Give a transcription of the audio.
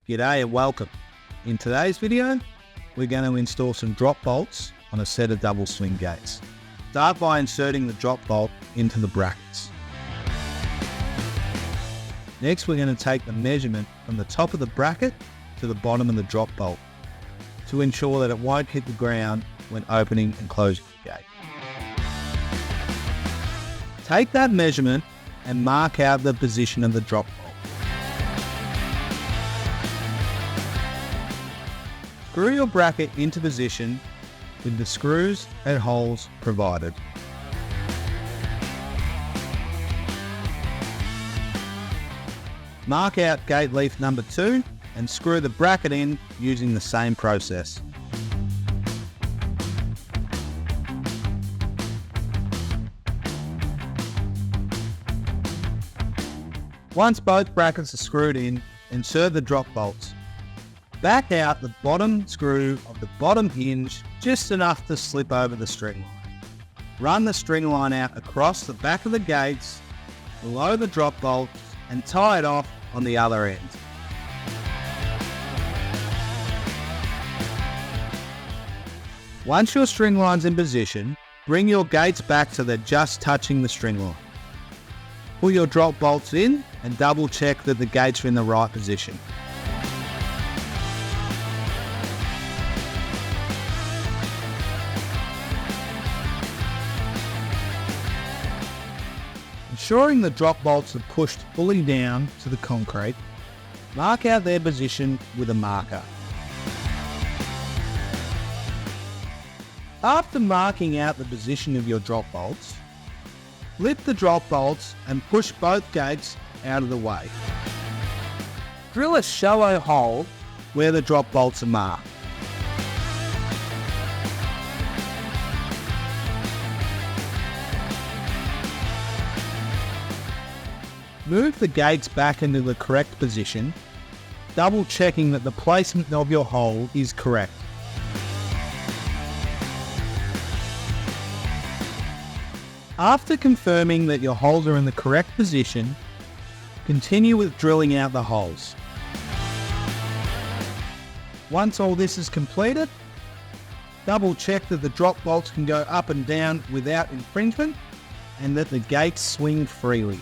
G'day and welcome. In today's video, we're going to install some drop bolts on a set of double swing gates. Start by inserting the drop bolt into the brackets. Next, we're going to take the measurement from the top of the bracket to the bottom of the drop bolt to ensure that it won't hit the ground when opening and closing the gate. Take that measurement and mark out the position of the drop bolt. Screw your bracket into position with the screws and holes provided. Mark out gate leaf number 2 and screw the bracket in using the same process. Once both brackets are screwed in, insert the drop bolts. Back out the bottom screw of the bottom hinge just enough to slip over the string line. Run the string line out across the back of the gates, below the drop bolts, and tie it off on the other end. Once your string line's in position, bring your gates back so they're just touching the string line. Put your drop bolts in and double check that the gates are in the right position. Ensuring the drop bolts are pushed fully down to the concrete, mark out their position with a marker. After marking out the position of your drop bolts, lift the drop bolts and push both gates out of the way. Drill a shallow hole where the drop bolts are marked. Move the gates back into the correct position, double checking that the placement of your hole is correct. After confirming that your holes are in the correct position, continue with drilling out the holes. Once all this is completed, double check that the drop bolts can go up and down without infringement and that the gates swing freely.